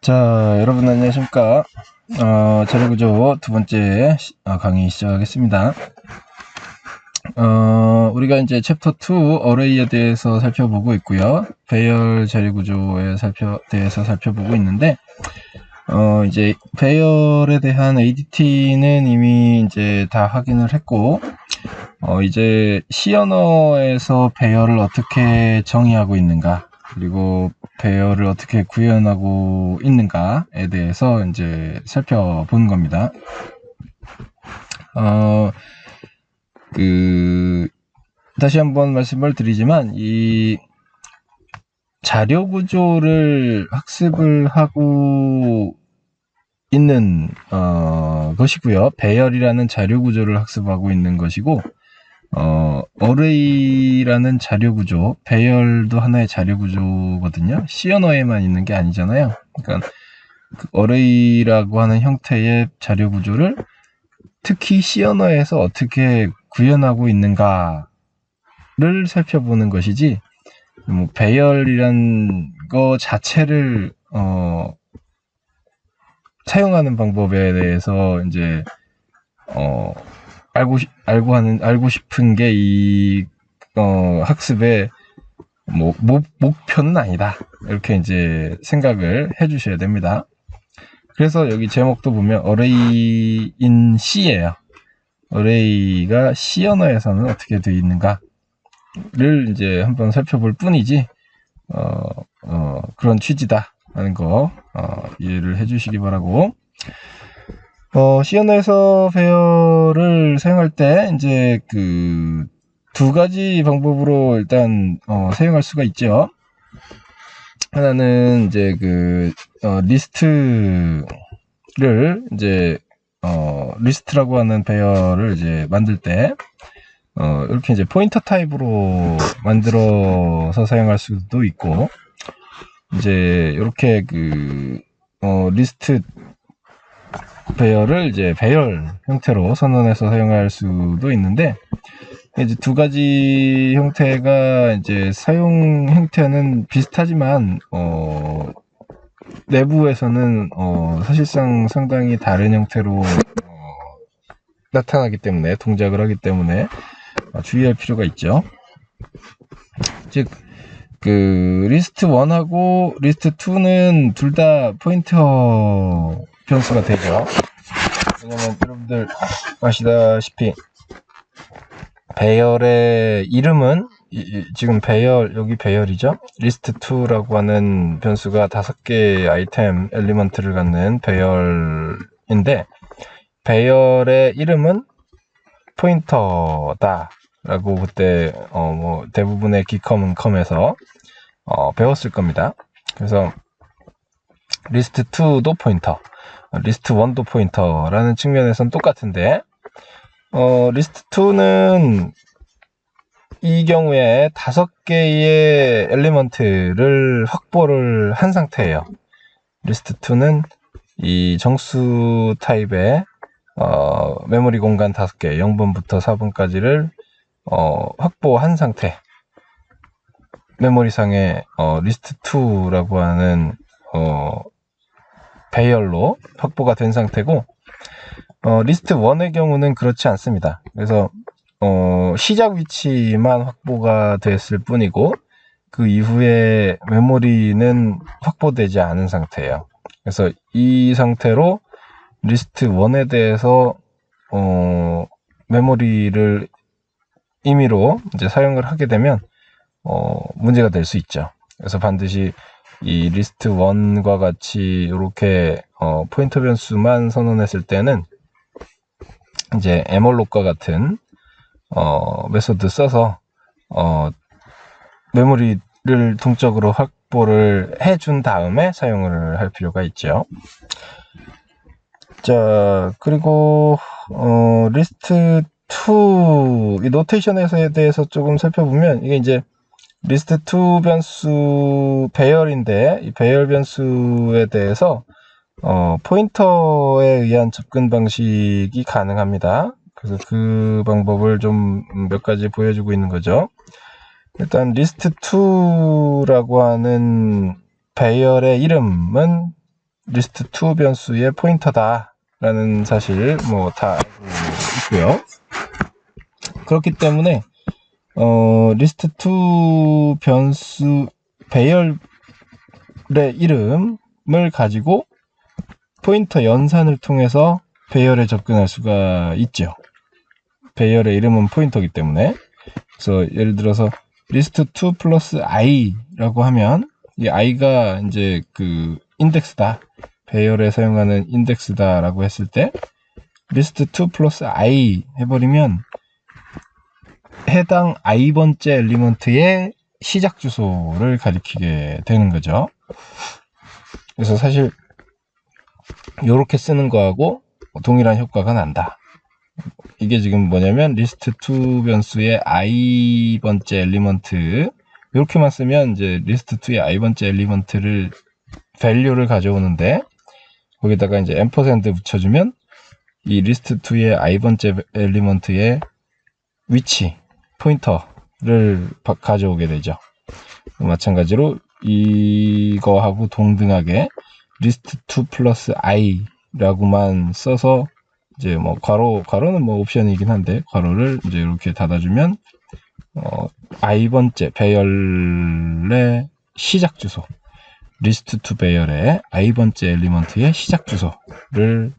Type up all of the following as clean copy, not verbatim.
자, 여러분 안녕하십니까? 자료구조 두 번째 강의 시작하겠습니다. 우리가 이제 챕터 2 어레이에 대해서 살펴보고 있고요. 배열 자료구조에 대해서 살펴보고 있는데, 이제 배열에 대한 ADT는 이미 이제 다 확인을 했고, 이제 C 언어에서 배열을 어떻게 정의하고 있는가, 그리고 배열을 어떻게 구현하고 있는가에 대해서 이제 살펴보는 겁니다. 다시 한번 말씀을 드리지만, 이 자료 구조를 학습을 하고 있는 것이고요. 배열이라는 자료 구조를 학습하고 있는 것이고, 어레이라는 자료 구조, 배열도 하나의 자료 구조거든요. C 언어에만 있는 게 아니잖아요. 그러니까 그 어레이라고 하는 형태의 자료 구조를 특히 C 언어에서 어떻게 구현하고 있는가를 살펴보는 것이지, 뭐 배열이란 거 자체를 사용하는 방법에 대해서 이제 알고 싶은 게 이 학습의 목표는 아니다. 이렇게 이제 생각을 해주셔야 됩니다. 그래서 여기 제목도 보면 어레이 in C예요. 어레이가 C 언어에서는 어떻게 되어 있는가를 이제 한번 살펴볼 뿐이지, 그런 취지다 하는 거 이해를 해주시기 바라고. C 언어에서 배열을 사용할 때 이제 그 두 가지 방법으로 일단 사용할 수가 있죠. 하나는 이제 그 리스트를 이제 리스트라고 하는 배열을 이제 만들 때 이렇게 이제 포인터 타입으로 만들어서 사용할 수도 있고, 이제 이렇게 그 리스트 배열을 이제 배열 형태로 선언해서 사용할 수도 있는데, 이제 두 가지 형태가 이제 사용 형태는 비슷하지만 내부에서는 사실상 상당히 다른 형태로 나타나기 때문에, 동작을 하기 때문에 주의할 필요가 있죠. 즉 그 리스트 1하고 리스트 2는 둘 다 포인터 변수가 되죠. 왜냐면 여러분들 아시다시피 배열의 이름은 지금 여기 배열이죠. 리스트 2라고 하는 변수가 5개의 아이템 엘리먼트를 갖는 배열인데, 배열의 이름은 포인터다 라고 그때 대부분의 기컴은컴에서 배웠을 겁니다. 그래서 리스트 2도 포인터, 리스트 1도 포인터라는 측면에서는 똑같은데, 리스트 2는 이 경우에 5개의 엘리먼트를 확보를 한 상태예요. 리스트 2는 이 정수 타입의 메모리 공간 5개, 0번부터 4번까지를 확보한 상태. 메모리상의 리스트 2라고 하는 배열로 확보가 된 상태고, 리스트 1의 경우는 그렇지 않습니다. 그래서 시작 위치만 확보가 됐을 뿐이고, 그 이후에 메모리는 확보되지 않은 상태예요. 그래서 이 상태로 리스트 1에 대해서 메모리를 임의로 이제 사용을 하게 되면 문제가 될 수 있죠. 그래서 반드시 이 리스트 1과 같이 이렇게 포인터 변수만 선언했을 때는 이제 에멀록과 같은 메소드 써서 메모리를 동적으로 확보를 해준 다음에 사용을 할 필요가 있죠. 자, 그리고 리스트 2 이 노테이션에 대해서 조금 살펴보면, 이게 이제 리스트 2 변수 배열인데, 이 배열 변수에 대해서 포인터에 의한 접근 방식이 가능합니다. 그래서 그 방법을 좀 몇 가지 보여주고 있는 거죠. 일단 리스트 2라고 하는 배열의 이름은 list2 변수의 포인터다 라는 사실 뭐 다 알고 있고요. 그렇기 때문에 list2 변수 배열의 이름을 가지고 포인터 연산을 통해서 배열에 접근할 수가 있죠. 배열의 이름은 포인터이기 때문에. 그래서 예를 들어서 list2 플러스 i라고 하면 이 i가 이제 그 인덱스다, 배열에 사용하는 인덱스다 라고 했을 때 list2 플러스 i 해버리면 해당 i번째 엘리먼트의 시작 주소를 가리키게 되는 거죠. 그래서 사실 이렇게 쓰는 거하고 동일한 효과가 난다. 이게 지금 뭐냐면 list2 변수의 i번째 엘리먼트, 이렇게만 쓰면 이제 list2의 i번째 엘리먼트를 value를 가져오는데, 거기다가 이제 앰퍼샌드 붙여주면 이 list2의 i번째 엘리먼트의 위치, 포인터를 가져오게 되죠. 마찬가지로 이거하고 동등하게 list2 플러스 i라고만 써서 이제 뭐 괄호는 뭐 옵션이긴 한데 괄호를 이제 이렇게 닫아주면 i번째 배열의 시작 주소, list2 배열의 i번째 엘리먼트의 시작 주소를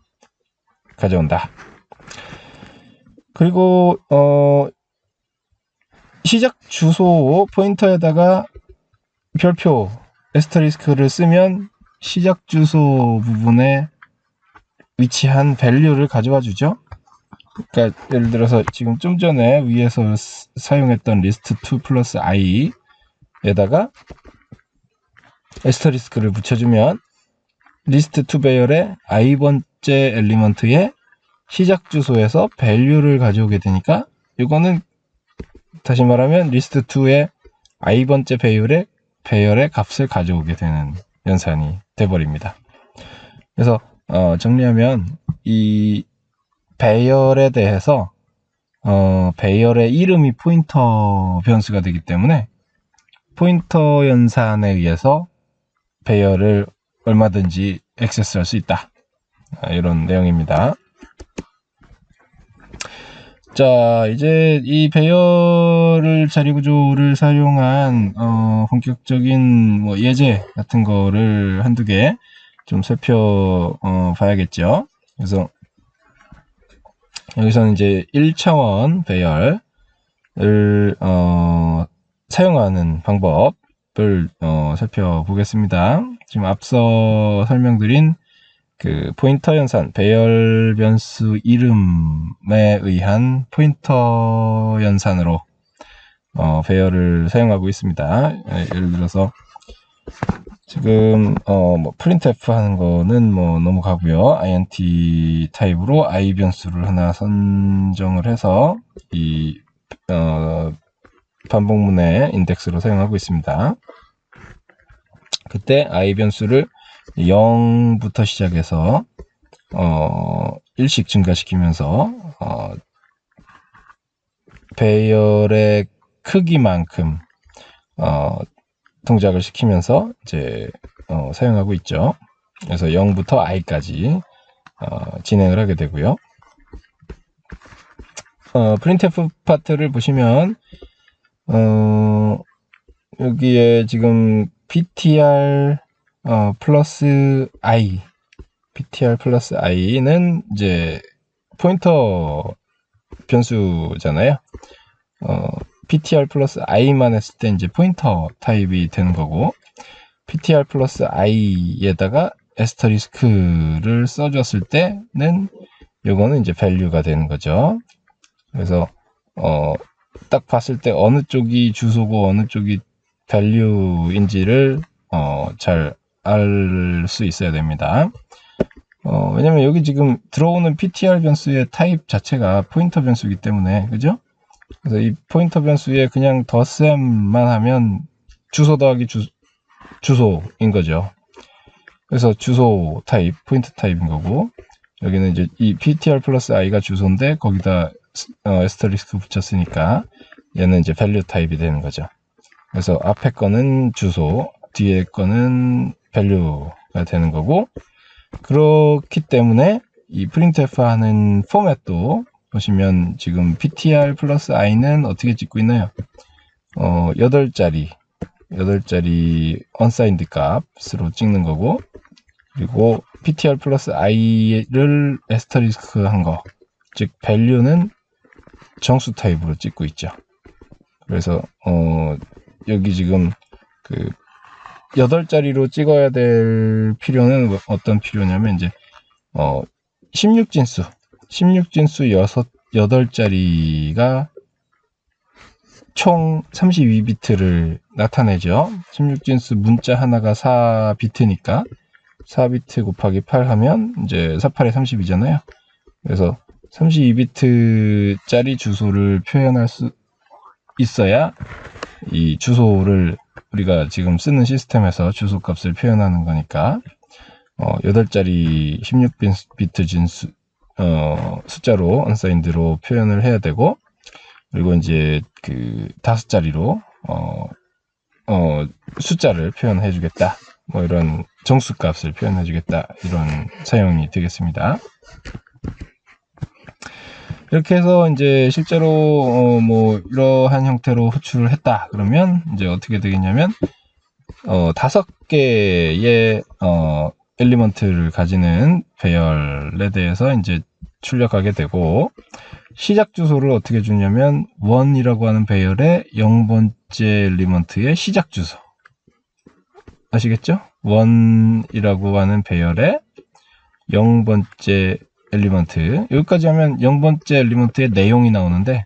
가져온다. 그리고 시작 주소 포인터에다가 별표 에스터리스크를 쓰면 시작 주소 부분에 위치한 value를 가져와 주죠. 그러니까 예를 들어서 지금 좀 전에 위에서 사용했던 list2 플러스 i에다가 에스터리스크를 붙여주면 list2 배열의 i번째 엘리먼트의 시작 주소에서 value를 가져오게 되니까 이거는 다시 말하면 list2의 i번째 배열의 값을 가져오게 되는 연산이 돼버립니다. 그래서 정리하면 이 배열에 대해서 배열의 이름이 포인터 변수가 되기 때문에 포인터 연산에 의해서 배열을 얼마든지 액세스할 수 있다, 이런 내용입니다. 자, 이제 이 배열을 자리구조를 사용한 본격적인 뭐 예제 같은 거를 한두 개 좀 살펴봐야겠죠. 그래서 여기서는 이제 1차원 배열을 사용하는 방법을 살펴보겠습니다. 지금 앞서 설명드린 그 포인터 연산, 배열 변수 이름에 의한 포인터 연산으로 배열을 사용하고 있습니다. 예를 들어서 지금 뭐 printf 하는 거는 뭐 넘어가고요. int 타입으로 i 변수를 하나 선정을 해서 이 반복문의 인덱스로 사용하고 있습니다. 그때 i 변수를 0부터 시작해서 1씩 증가시키면서 배열의 크기만큼 동작을 시키면서 이제 사용하고 있죠. 그래서 0부터 i까지 진행을 하게 되고요. printf 파트를 보시면 여기에 지금 ptr 플러스 i는 이제 포인터 변수잖아요. ptr 플러스 i만 했을 때 이제 포인터 타입이 되는 거고, ptr 플러스 i에다가 에스터리스크를 써줬을 때는 요거는 이제 value가 되는 거죠. 그래서 딱 봤을 때 어느 쪽이 주소고 어느 쪽이 value인지를 잘 알 수 있어야 됩니다. 왜냐면 여기 지금 들어오는 ptr 변수의 타입 자체가 포인터 변수이기 때문에, 그죠? 그래서 이 포인터 변수에 그냥 덧셈만 하면 주소 더하기 주소인 거죠. 그래서 주소 타입, 포인터 타입인 거고, 여기는 이제 이 ptr 플러스 i가 주소인데 거기다 에스터리스크 붙였으니까 얘는 이제 value 타입이 되는 거죠. 그래서 앞에 거는 주소, 뒤에 거는 value가 되는 거고, 그렇기 때문에 이 printf 하는 포맷도 보시면 지금 ptr 플러스 i는 어떻게 찍고 있나요? 8자리 unsigned 값으로 찍는 거고, 그리고 ptr 플러스 i를 에스터리스크 한 거, 즉 value는 정수 타입으로 찍고 있죠. 그래서 여기 지금 그 8자리로 찍어야 될 필요는 어떤 필요냐면, 이제 16진수 8자리가 총 32비트를 나타내죠. 16진수 문자 하나가 4비트니까 4비트 곱하기 8 하면 이제 48에 32잖아요. 그래서 32비트짜리 주소를 표현할 수 있어야 이 주소를 우리가 지금 쓰는 시스템에서 주소 값을 표현하는 거니까 8자리 16비트 진수 숫자로 unsigned로 표현을 해야 되고, 그리고 이제 그 5자리로 숫자를 표현해 주겠다, 뭐 이런 정수 값을 표현해 주겠다, 이런 사용이 되겠습니다. 이렇게 해서 이제 실제로 뭐 이러한 형태로 호출을 했다 그러면 이제 어떻게 되겠냐면 5개의 엘리먼트를 가지는 배열에 대해서 이제 출력하게 되고, 시작 주소를 어떻게 주냐면 1이라고 하는 배열의 0번째 엘리먼트의 시작 주소, 아시겠죠? 1이라고 하는 배열의 0번째 엘리먼트, 여기까지 하면 0번째 엘리먼트의 내용이 나오는데,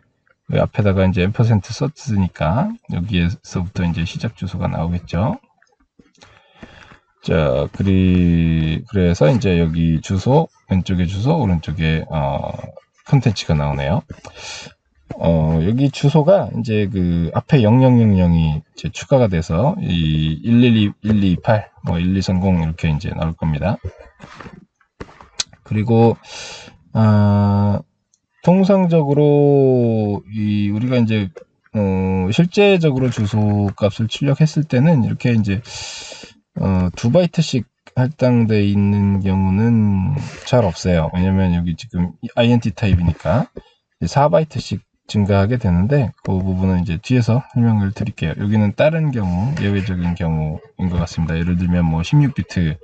앞에다가 이제 %, 썼으니까 여기에서부터 이제 시작 주소가 나오겠죠. 자, 그래서 이제 여기 주소, 왼쪽에 주소, 오른쪽에 컨텐츠가 나오네요. 여기 주소가 이제 그 앞에 0000이 이제 추가가 돼서 이 112, 128, 뭐 1230 이렇게 이제 나올 겁니다. 그리고 통상적으로 우리가 이제 실제적으로 주소 값을 출력했을 때는 이렇게 이제 2바이트씩 할당되어 있는 경우는 잘 없어요. 왜냐면 여기 지금 int 타입이니까 4바이트씩 증가하게 되는데, 그 부분은 이제 뒤에서 설명을 드릴게요. 여기는 다른 경우, 예외적인 경우인 것 같습니다. 예를 들면 뭐 16비트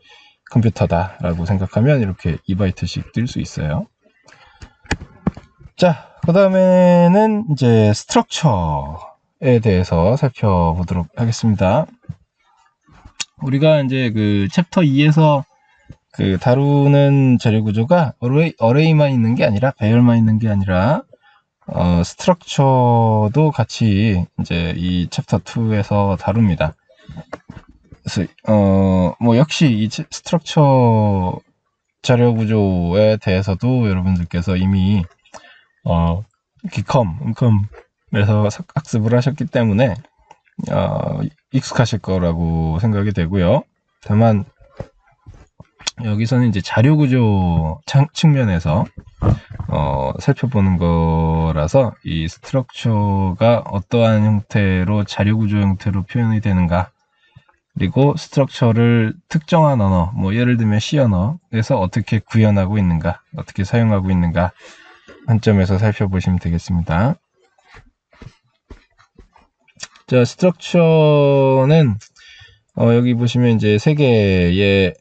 컴퓨터다 라고 생각하면 이렇게 2바이트씩 뜰 수 있어요. 자, 그 다음에는 이제 스트럭처에 대해서 살펴보도록 하겠습니다. 우리가 이제 그 챕터 2에서 그 다루는 자료 구조가 어레이만 있는 게 아니라, 배열만 있는 게 아니라 스트럭처도 같이 이제 이 챕터 2에서 다룹니다. 그래서 뭐 역시 이 스트럭처 자료 구조에 대해서도 여러분들께서 이미 음컴에서 학습을 하셨기 때문에 익숙하실 거라고 생각이 되고요. 다만 여기서는 이제 자료 구조 측면에서 살펴보는 거라서 이 스트럭처가 어떠한 형태로 자료 구조 형태로 표현이 되는가, 그리고 스트럭처를 특정한 언어, 뭐 예를 들면 C 언어에서 어떻게 구현하고 있는가, 어떻게 사용하고 있는가 한 점에서 살펴보시면 되겠습니다. 자, 스트럭처는 여기 보시면 이제 3개의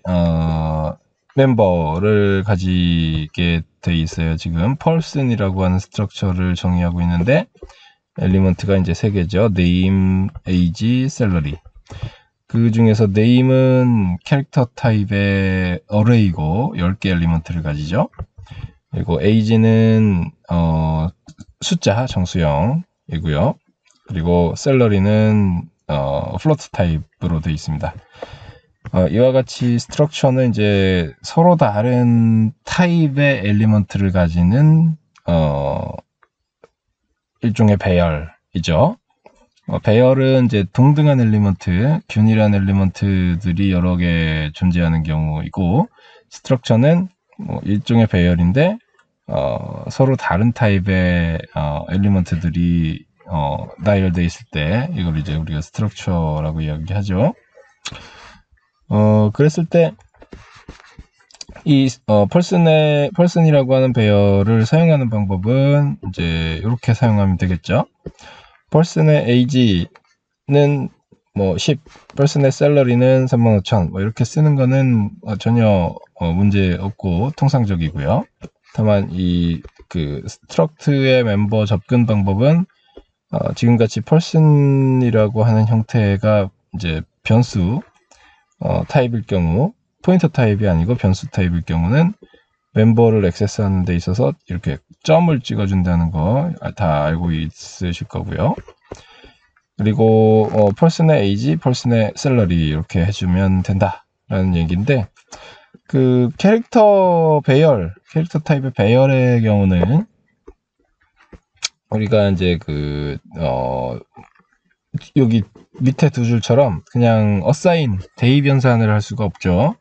멤버를 가지게 돼 있어요. 지금 person이라고 하는 스트럭처를 정의하고 있는데, 엘리먼트가 이제 3개죠. name, age, salary. 그 중에서 name은 캐릭터 타입의 어레이고 10개 엘리먼트를 가지죠. 그리고 age는 숫자 정수형이고요. 그리고 salary는 플로트 타입으로 되어 있습니다. 이와 같이 스트럭처는 이제 서로 다른 타입의 엘리먼트를 가지는 일종의 배열이죠. 배열은 이제 동등한 엘리먼트, 균일한 엘리먼트들이 여러 개 존재하는 경우이고, 스트럭처는 뭐 일종의 배열인데 서로 다른 타입의 엘리먼트들이 나열되어 있을 때 이걸 이제 우리가 스트럭처라고 이야기하죠. 그랬을 때 이 펄슨이라고 하는 배열을 사용하는 방법은 이제 이렇게 사용하면 되겠죠. 펄슨의 AG는 뭐 10, 펄슨의 셀러리는 35,000 뭐 이렇게 쓰는 거는 전혀 문제 없고 통상적이고요. 다만 이 스트럭트의 멤버 접근 방법은 지금같이 펄슨이라고 하는 형태가 이제 변수 타입일 경우, 포인터 타입이 아니고 변수 타입일 경우는 멤버를 액세스하는 데 있어서 이렇게 점을 찍어준다는 거 다 알고 있으실 거고요. 그리고 펄슨의 에이지, 펄슨의 셀러리 이렇게 해주면 된다라는 얘기인데, 그 캐릭터 배열, 캐릭터 타입의 배열의 경우는 우리가 이제 여기 밑에 두 줄처럼 그냥 어사인, 대입 변환을 할 수가 없죠.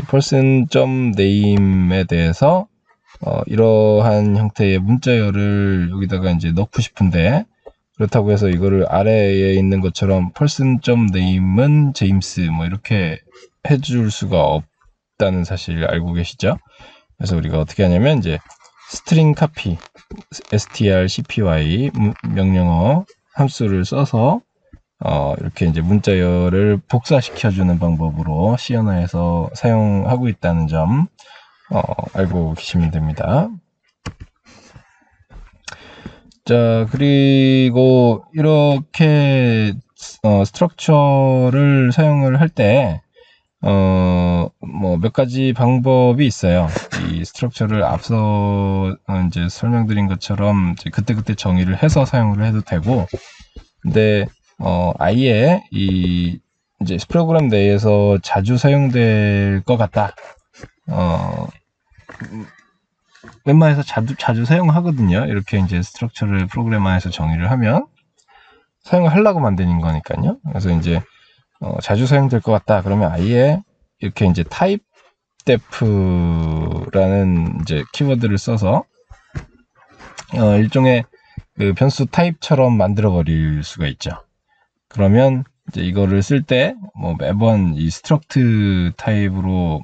person.name에 대해서 이러한 형태의 문자열을 여기다가 이제 넣고 싶은데, 그렇다고 해서 이거를 아래에 있는 것처럼 person.name은 제임스 뭐 이렇게 해줄 수가 없다는 사실을 알고 계시죠? 그래서 우리가 어떻게 하냐면 이제 string copy, strcpy 명령어 함수를 써서 이렇게 이제 문자열을 복사시켜주는 방법으로 C 언어에서 사용하고 있다는 점 알고 계시면 됩니다. 자, 그리고 이렇게 스트럭처를 사용을 할 때 뭐 몇 가지 방법이 있어요. 이 스트럭처를 앞서 이제 설명드린 것처럼 이제 그때그때 정의를 해서 사용을 해도 되고, 근데 아예 이 이제 프로그램 내에서 자주 사용될 것 같다. 웬만해서 자주 사용하거든요. 이렇게 이제 스트럭처를 프로그램 안에서 정의를 하면 사용을 하려고 만드는 거니까요. 그래서 이제 자주 사용될 것 같다. 그러면 아예 이렇게 이제 타입 def라는 이제 키워드를 써서 일종의 그 변수 타입처럼 만들어 버릴 수가 있죠. 그러면 이제 이거를 쓸 때 뭐 매번 이 스트럭트 타입으로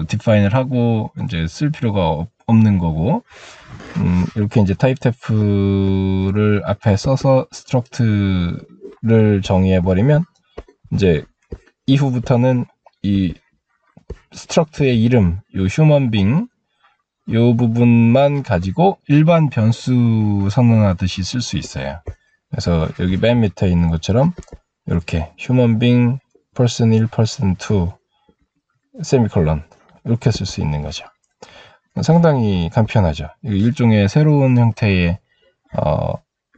디파인을 하고 이제 쓸 필요가 없는 거고, 이렇게 이제 타입 def를 앞에 써서 스트럭트를 정의해 버리면 이제 이후부터는 이 스트럭트의 이름, 요 휴먼 빙 요 부분만 가지고 일반 변수 선언하듯이 쓸 수 있어요. 그래서 여기 맨 밑에 있는 것처럼 이렇게 휴먼 빙 person 1, person 2 세미콜론 이렇게 쓸 수 있는 거죠. 상당히 간편하죠. 이거 일종의 새로운 형태의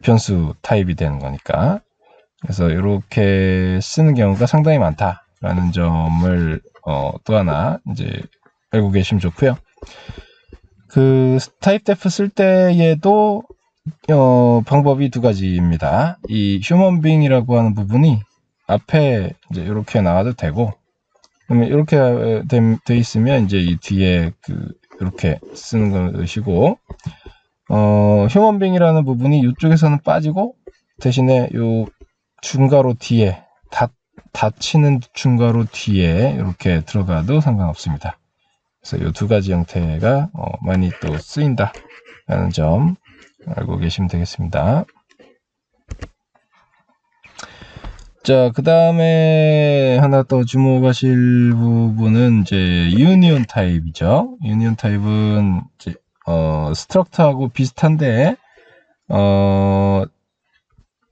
변수 타입이 되는 거니까. 그래서 이렇게 쓰는 경우가 상당히 많다라는 점을 또 하나 이제 알고 계시면 좋고요. 그 타입 def 쓸 때에도 방법이 두 가지입니다. 이 휴먼 빙이라고 하는 부분이 앞에 이제 이렇게 나와도 되고, 그러면 이렇게 돼 있으면 이제 이 뒤에 이렇게 쓰는 것이고, 휴먼 빙이라는 부분이 이쪽에서는 빠지고 대신에 요 중괄호 뒤에 닫히는 중괄호 뒤에 이렇게 들어가도 상관없습니다. 그래서 이 두 가지 형태가 많이 또 쓰인다라는 점 알고 계시면 되겠습니다. 자, 그 다음에 하나 또 주목하실 부분은 이제 유니온 타입이죠. 유니온 타입은 이제 스트럭트하고 비슷한데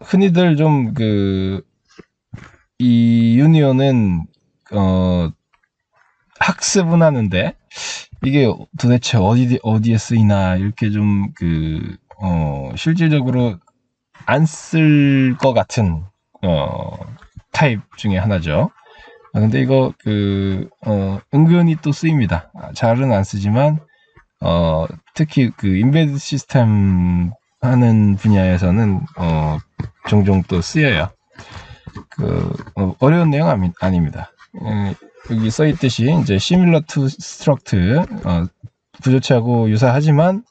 흔히들 좀 이 유니온은 학습은 하는데 이게 도대체 어디에 쓰이나 이렇게 좀 실질적으로 안 쓸 것 같은 타입 중에 하나죠. 근데 이거 은근히 또 쓰입니다. 잘은 안 쓰지만 특히 인베드 시스템 하는 분야에서는 종종 또 쓰여요. 어려운 내용 아닙니다. 여기 써 있듯이 이제 similar to struct 구조체하고 유사하지만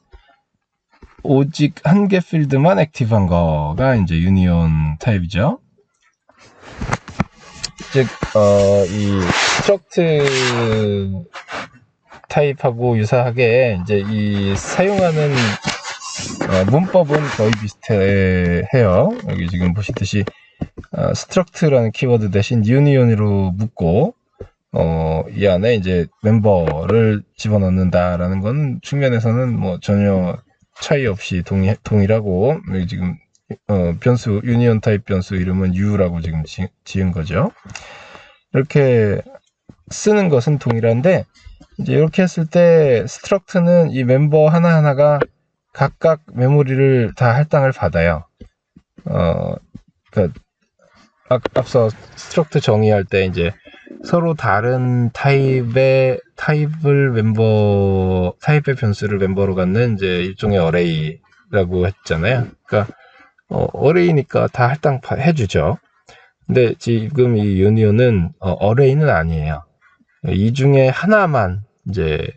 오직 한 개 필드만 액티브한 거가 이제 유니온 타입이죠. 즉 이 struct 타입하고 유사하게 이제 이 사용하는 문법은 거의 비슷해요. 여기 지금 보시듯이 struct라는 키워드 대신 union으로 묶고 이 안에 이제 멤버를 집어넣는다라는 건 측면에서는 뭐 전혀 차이 없이 동일하고, 여기 지금 변수 유니온 타입 변수 이름은 u라고 지금 지은 거죠. 이렇게 쓰는 것은 동일한데, 이제 이렇게 했을 때 struct는 이 멤버 하나하나가 각각 메모리를 다 할당을 받아요. 그러니까 앞서 struct 정의할 때 이제 서로 다른 타입의 변수를 멤버로 갖는 이제 일종의 어레이라고 했잖아요. 그러니까 어레이니까 다 할당해주죠. 근데 지금 이 유니온은 어레이는 아니에요. 이 중에 하나만 이제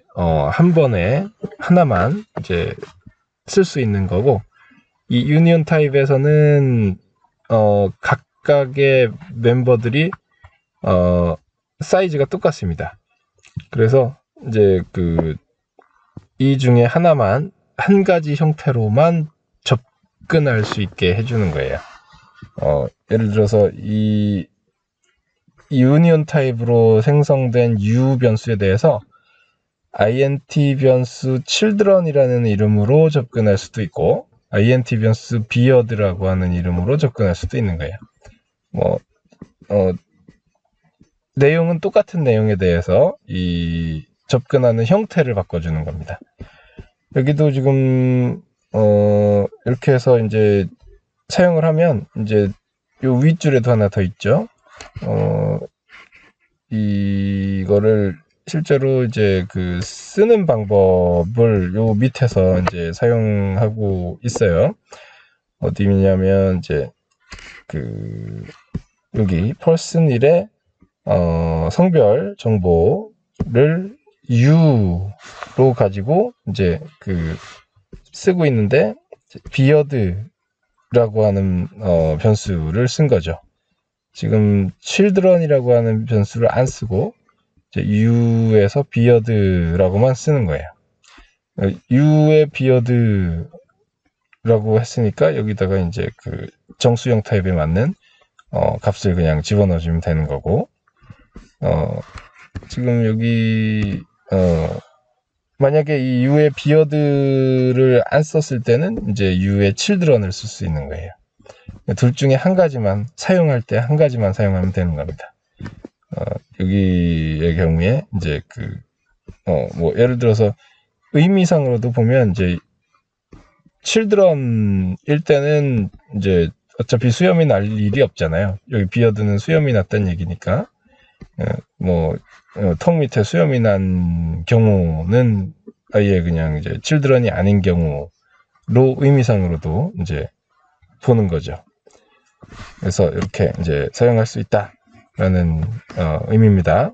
한 번에 하나만 이제 쓸 수 있는 거고, 이 유니온 타입에서는 각각의 멤버들이 사이즈가 똑같습니다. 그래서 이제 이 중에 하나만 한 가지 형태로만 접근할 수 있게 해주는 거예요. 예를 들어서 이 유니온 타입으로 생성된 u 변수에 대해서 int 변수 children이라는 이름으로 접근할 수도 있고, int 변수 beard라고 하는 이름으로 접근할 수도 있는 거예요. 내용은 똑같은 내용에 대해서 이 접근하는 형태를 바꿔주는 겁니다. 여기도 지금 이렇게 해서 이제 사용을 하면 이제 요 윗줄에도 하나 더 있죠. 이거를 실제로 이제 쓰는 방법을 요 밑에서 이제 사용하고 있어요. 어디냐면 이제 여기 person 1에 성별 정보를 u로 가지고 이제 쓰고 있는데, beard라고 하는 변수를 쓴 거죠. 지금 children이라고 하는 변수를 안 쓰고 이제 u에서 beard라고만 쓰는 거예요. u의 beard라고 했으니까 여기다가 이제 정수형 타입에 맞는 값을 그냥 집어넣어주면 되는 거고, 지금 여기 만약에 이 u의 beard를 안 썼을 때는 이제 u의 children을 쓸 수 있는 거예요. 둘 중에 한 가지만 사용할 때 한 가지만 사용하면 되는 겁니다. 여기의 경우에 이제 예를 들어서 의미상으로도 보면 이제 children일 때는 이제 어차피 수염이 날 일이 없잖아요. 여기 beard는 수염이 났다는 얘기니까, 턱 밑에 수염이 난 경우는 아예 그냥 이제 children이 아닌 경우로 의미상으로도 이제 보는 거죠. 그래서 이렇게 이제 사용할 수 있다라는 의미입니다.